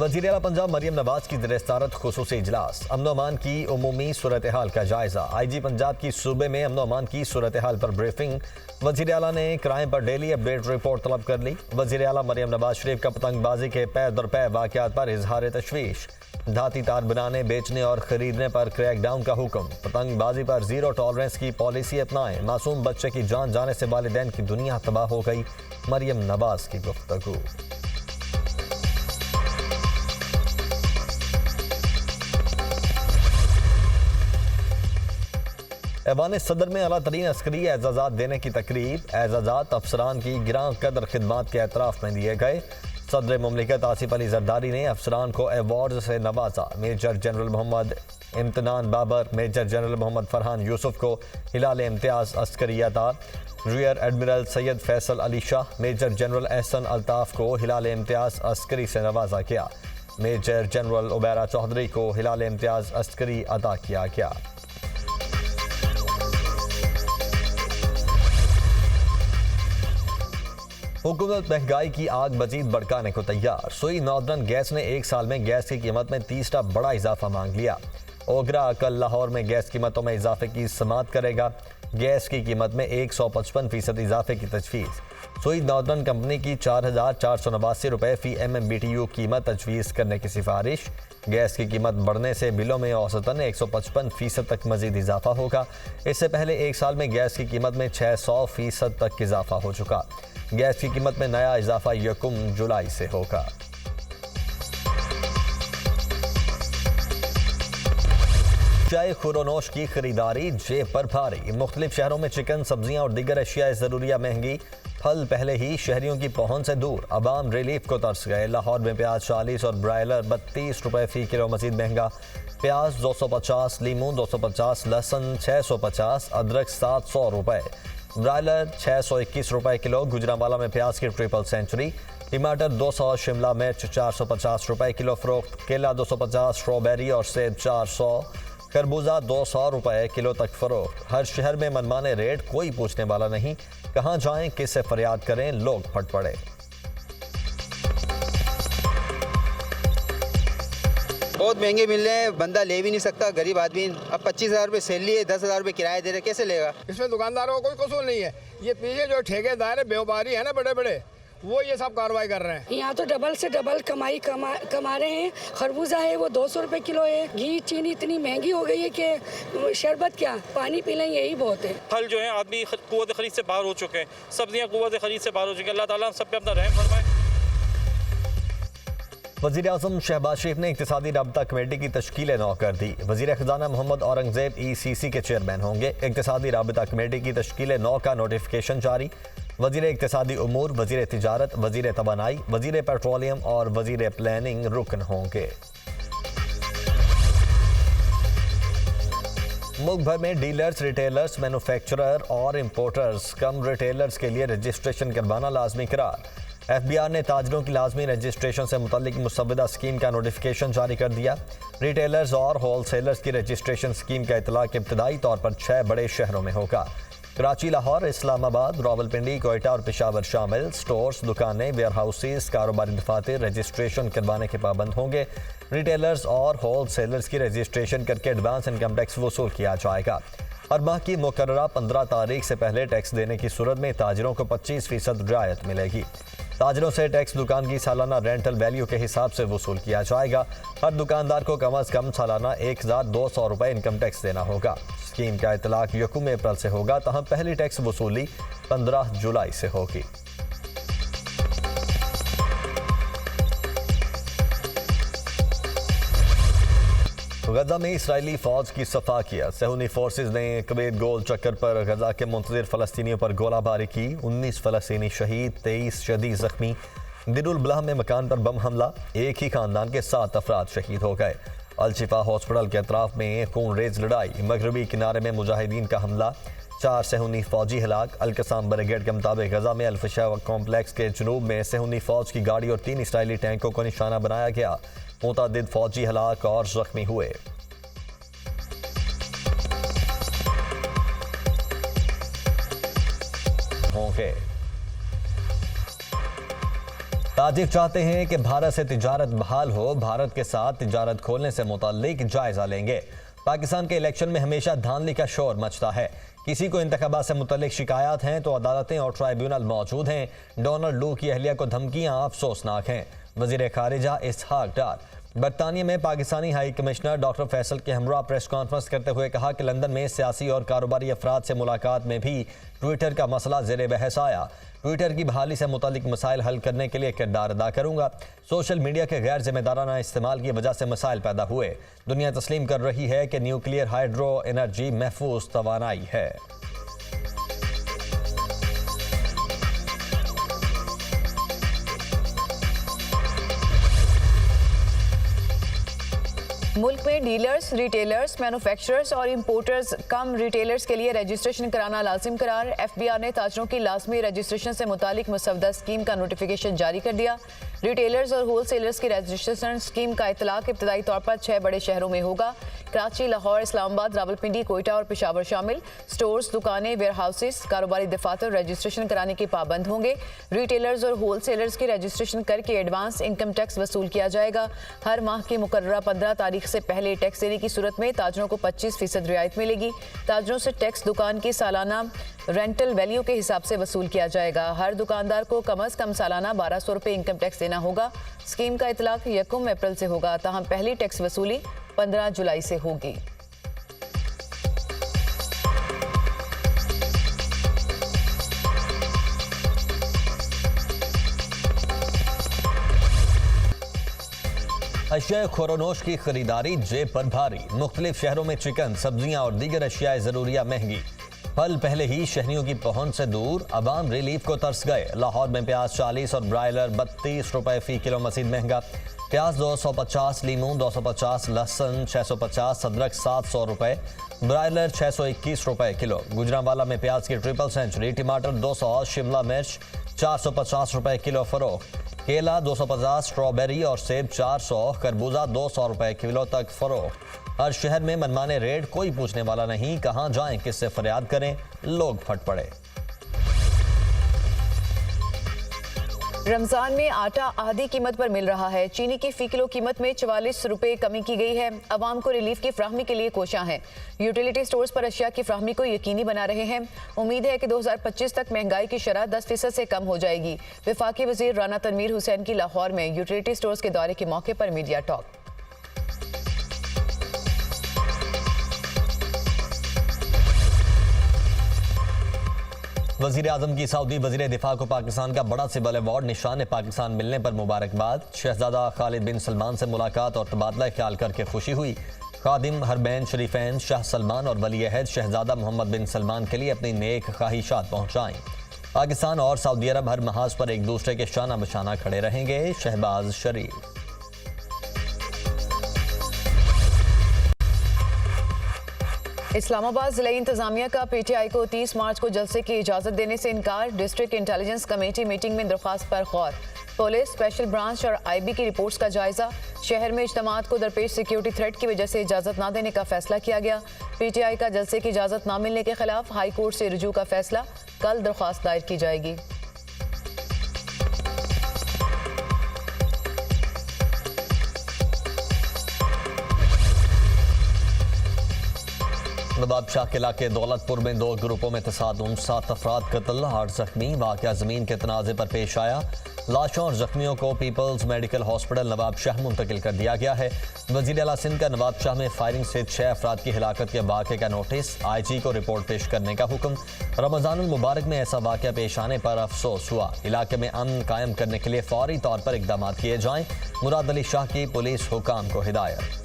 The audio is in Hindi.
वज़ीर आला पंजाब मरियम नवाज की ज़ेर-ए-सदारत खुसूसी इजलास। अमन अमान की उमूमी सूरत हाल का जायजा। IG पंजाब की सूबे में अमन अमान की सूरत हाल पर ब्रीफिंग। वज़ीर आला ने क्राइम पर डेली अपडेट रिपोर्ट तलब कर ली। वज़ीर आला मरियम नवाज शरीफ का पतंगबाजी के पै दर पै वाक़यात पर इजहार तशवीश। धाती तार बनाने, बेचने और खरीदने पर क्रैकडाउन का हुक्म। पतंगबाजी पर जीरो टॉलरेंस की पॉलिसी अपनाएं। मासूम बच्चे की जान जाने से वालिदैन की दुनिया तबाह हो गई। मरियम नवाज की गुफ्तगू। ऐवान सदर में अला तरीन अस्करी एजाज़ात देने की तकरीब। एजाज़ात अफसरान की गिरां कदर खिदमात के एतराफ़ में दिए गए। सदर मुमलिकत आसिफ अली जरदारी ने अफसरान को अवार्ड से नवाजा। Major general Mohammad Imtinan Babar, major general Mohammad Farhan Yusuf को हिलाल इम्तियाज़ अस्करी अता। Rear admiral Syed Faisal Ali Shah, major general Ehsan Altaf को हिलाल इम्तियाज़ अस्करी से नवाजा गया। मेजर जनरल उबैरा चौधरी को हिलाल इम्तियाज़ अस्करी अता किया गया। हुकूमत महंगाई की आग मजीद भड़काने को तैयार। सुई नॉर्दर्न गैस ने एक साल में गैस की कीमत में तीसरा बड़ा इजाफा मांग लिया। ओगरा कल लाहौर में गैस कीमतों में इजाफे की समाअत करेगा। गैस की कीमत में 155% इजाफे की तजवीज़। सुई नॉर्दर्न कंपनी की 4,489 रुपये फी MMBTU कीमत तजवीज़ करने की सिफारिश। गैस की कीमत बढ़ने से बिलों में औसतन 155% तक मजीद इजाफा होगा। इससे पहले एक साल में गैस की कीमत में 600% तक इजाफा हो चुका। गैस की कीमत में नया इजाफा 1 जुलाई से होगा। चाय खुरोनोश की खरीदारी जेब पर भारी। मुख्तलिफ शहरों में चिकन, सब्जियां और दीगर अशिया ज़रूरिया महंगी। फल पहले ही शहरियों की पहुंच से दूर। अवाम रिलीफ को तरस गए। लाहौर में प्याज 40 और ब्रायलर 32 रुपये फी किलो मजीद महंगा। प्याज 250, लीमू 250, लहसुन 650, अदरक 700 रुपये, ब्रायलर 621 रुपये किलो। गुजरांवाला में प्याज की ट्रिपल सेंचुरी। टमाटर 200, शिमला मिर्च 450 रुपये किलो फरोख्त। केला 250, स्ट्रॉबेरी और सेब 400, खरबूजा 200 रुपये किलो तक फरोख्त। हर शहर में मनमाने रेट, कोई पूछने वाला नहीं। कहाँ जाएं, किससे फरियाद करें, लोग फट पड़े। बहुत महंगे मिल रहे हैं, बंदा ले भी नहीं सकता। गरीब आदमी अब 25,000 रुपये सैलरी है, 10,000 रुपये किराया दे रहे, कैसे लेगा? इसमें दुकानदारों का कोई कसूर नहीं है। ये पीछे जो ठेकेदार है, व्यापारी है ना बड़े बड़े, वो ये सब कार्रवाई कर रहे हैं। यहाँ तो डबल से डबल कमाई कमा रहे हैं। खरबूजा है वो 200 रुपये किलो है। घी चीनी इतनी महंगी हो गई है कि शरबत क्या, पानी पी लें यही बहुत है। फल जो है आदमी कुव्वत खरीद से बाहर हो चुके हैं। सब्जियाँ कुव्वत खरीद से बाहर हो चुकी हैं। अल्लाह ताला हम सब पे अपना रहम फरमाए। वज़ीर आज़म शहबाज शरीफ ने इक़्तिसादी राबता कमेटी की तश्कील नौ कर दी। वज़ीर ख़जाना मोहम्मद औरंगज़ेब ECC के चेयरमैन होंगे। इक़्तिसादी राबता कमेटी की तश्कील नौ का नोटिफिकेशन जारी। वज़ीर इक़्तिसादी उमूर, वज़ीर तिजारत, वज़ीर तवानाई, वज़ीर पेट्रोलियम और वज़ीर प्लानिंग रुकन होंगे। मुल्क भर में डीलर्स, रिटेलर्स, मैन्युफैक्चरर और इम्पोर्टर्स कम रिटेलर्स के लिए रजिस्ट्रेशन करवाना लाजमी करार। FBR ने ताजरों की लाजमी रजिस्ट्रेशन से मुतल्लिक मुसव्वदा स्कीम का नोटिफिकेशन जारी कर दिया। रिटेलर्स और होलसेलर्स की रजिस्ट्रेशन स्कीम का इतलाक इब्तदाई तौर पर 6 बड़े शहरों में होगा। कराची, लाहौर, इस्लामाबाद, रावलपिंडी, कोयटा और पेशावर शामिल। स्टोर्स, दुकानें, वेयर हाउसेस, कारोबारी दफातर रजिस्ट्रेशन करवाने के पाबंद होंगे। रिटेलर्स और होलसेलर्स की रजिस्ट्रेशन करके एडवांस इनकम टैक्स वसूल किया जाएगा। हर माह की मुकर्ररा 15 तारीख से पहले टैक्स देने की सूरत में ताजिरों को 25% रियायत मिलेगी। ताजिरों से टैक्स दुकान की सालाना रेंटल वैल्यू के हिसाब से वसूल किया जाएगा। हर दुकानदार को कम अज़ कम सालाना 1,200 रुपये इनकम टैक्स देना होगा। स्कीम का इतलाक 1 अप्रैल से होगा, तहम पहली टैक्स वसूली 15 जुलाई से होगी। गजा में इसराइली फौज की सफाकियत। सहूनी फोर्सेज ने कुवैत गोल चक्कर पर गजा के मुंतज़िर फ़लस्तीनियों पर गोलाबारी की। 19 फ़लस्तीनी शहीद, 23 शदीद जख्मी। दिरुल बलाह में मकान पर बम हमला, एक ही खानदान के 7 अफराद शहीद हो गए। अलशिफा हॉस्पिटल के अतराफ में खून रेज लड़ाई। मगरबी किनारे में मुजाहिदीन का हमला, 4 सहूनी फौजी हलाक। अलकसाम ब्रिगेड के मुताबिक गजा में अल्फशा कॉम्प्लेक्स के जुनूब में सहूनी फौज की गाड़ी और 3 इसराइली टैंकों को निशाना बनाया गया। मुतअद्दिद फौजी हलाक और जख्मी हुए। ताजिर चाहते हैं कि भारत से तिजारत बहाल हो, भारत के साथ तिजारत खोलने से मुताल्लिक जायजा लेंगे। पाकिस्तान के इलेक्शन में हमेशा धांधली का शोर मचता है। किसी को इंतखाबात से मुताल्लिक शिकायत हैं तो अदालतें और ट्राइब्यूनल मौजूद हैं। डोनाल्ड लू की अहलिया को धमकियां अफसोसनाक हैं। वजीर खारिजा इसहाक डार बरतानिया में Pakistani high commissioner doctor Faisal के हमरा प्रेस कॉन्फ्रेंस करते हुए कहा कि लंदन में सियासी और कारोबारी अफराद से मुलाकात में भी ट्विटर का मसला ज़ेरे बहस आया। ट्विटर की बहाली से मुतालिक मसाइल हल करने के लिए किरदार अदा करूंगा। सोशल मीडिया के गैर जिम्मेदाराना इस्तेमाल की वजह से मसाइल पैदा हुए। दुनिया तस्लीम कर रही है कि न्यूक्लियर हाइड्रो एनर्जी महफूज तवानाई है। मुल्क में डीलर्स, रिटेलर्स, मैन्युफैक्चरर्स और इंपोर्टर्स कम रिटेलर्स के लिए रजिस्ट्रेशन कराना लाजिम करार। एफबीआर ने ताजरों की लाजमी रजिस्ट्रेशन से मुतालिक मुसव्वदा स्कीम का नोटिफिकेशन जारी कर दिया। रिटेलर्स और होलसेलर्स की रजिस्ट्रेशन स्कीम का इतलाक इब्तदाई तौर पर 6 बड़े शहरों में होगा। कराची, लाहौर, इस्लामाबाद, रावलपिंडी, कोयटा और पेशावर शामिल। स्टोर्स, दुकानें, वेयर हाउसेस, कारोबारी दफातर रजिस्ट्रेशन कराने के पाबंद होंगे। रिटेलर्स और होलसेलर्स की रजिस्ट्रेशन करके एडवांस इनकम टैक्स वसूल किया जाएगा। हर माह की मुकर्ररा 15 तारीख से पहले टैक्स देने की सूरत में ताजरों को 25% रियायत मिलेगी। ताजरों से टैक्स दुकान की सालाना रेंटल वैल्यू के हिसाब से वसूल किया जाएगा। हर दुकानदार को कम अज कम सालाना 1200 रुपये इनकम टैक्स देना होगा। स्कीम का इतलाक 1 अप्रैल से होगा, ताहम पहली टैक्स वसूली 15 जुलाई से होगी। अशिया खुरोनोश की खरीदारी जेब पर भारी। मुख्तलिफ शहरों में चिकन, सब्जियां और दीगर अशिया ज़रूरिया महंगी। फल पहले ही शहरियों की पहुंच से दूर, अवाम रिलीफ को तरस गए। लाहौर में प्याज 40 और ब्रायलर 32 रुपए फी किलो मजीद महंगा। प्याज 250, लीमू 250, लहसुन 650, अदरक 700 रुपए, ब्रायलर 621 रुपए किलो। गुजरांवाला में प्याज की ट्रिपल सेंचुरी, टमाटर 200, शिमला मिर्च 450 रुपए किलो फरोख्त। केला 250, स्ट्रॉबेरी और सेब 400, खरबूजा 200 रुपए किलो तक फरोख्त। हर शहर में मनमाने रेट, कोई पूछने वाला नहीं। कहां जाएं, किससे फरियाद करें, लोग फट पड़े। रमजान में आटा आधी कीमत पर मिल रहा है। चीनी की फी किलो कीमत में 44 रुपये कमी की गई है। अवाम को रिलीफ की फ्राहमी के लिए कोशां हैं। यूटिलिटी स्टोर्स पर अशिया की फ्राहमी को यकीनी बना रहे हैं। उम्मीद है कि 2025 तक महंगाई की शरह 10% से कम हो जाएगी। वफाकी वजीर राना तनवीर हुसैन की लाहौर में यूटिलिटी स्टोर्स के दौरे के मौके पर मीडिया टॉक। वजीर आजम की सऊदी वजीर दिफा को पाकिस्तान का बड़ा सिविल अवार्ड निशान पाकिस्तान मिलने पर मुबारकबाद। शहजादा खालिद बिन सलमान से मुलाकात और तबादला ख्याल करके खुशी हुई। खादिम हरमैन शरीफैन शाह सलमान और वली अहद शहजादा मोहम्मद बिन सलमान के लिए अपनी नेक ख्वाहिशात पहुँचाएँ। पाकिस्तान और सऊदी अरब हर महाज पर एक दूसरे के शाना बशाना खड़े रहेंगे। शहबाज शरीफ। इस्लामाबाद जिला इंतजामिया का पीटीआई को 30 मार्च को जलसे की इजाजत देने से इनकार। डिस्ट्रिक्ट इंटेलिजेंस कमेटी मीटिंग में दरख्वास्त पर गौर। पुलिस, स्पेशल ब्रांच और आईबी की रिपोर्ट्स का जायजा। शहर में इज्तिमात को दरपेश सिक्योरिटी थ्रेट की वजह से इजाजत न देने का फैसला किया गया। पीटीआई का जलसे की इजाजत न मिलने के खिलाफ हाई कोर्ट से रुजू का फैसला। कल दरख्वास्त दायर की जाएगी। नवाब शाह किला के दौलतपुर में 2 ग्रुपों में तसादुम, 7 अफराद कत्ल, 8 जख्मी। वाक़या ज़मीन के तनाज़े पर पेश आया। लाशों और जख्मियों को peoples medical hospital Nawab Shah मुंतकिल कर दिया गया है। वज़ीर आला सिंध का नवाब शाह में फायरिंग से 6 अफराद की हिलाकत के वाक़े का नोटिस। IG को रिपोर्ट पेश करने का हुक्म। रमज़ानुल मुबारक में ऐसा वाक़या पेश आने पर अफसोस हुआ। इलाके में अमन कायम करने के लिए फौरी तौर पर इकदाम किए जाएँ। मुराद अली शाह की पुलिस हुकाम को हिदायत।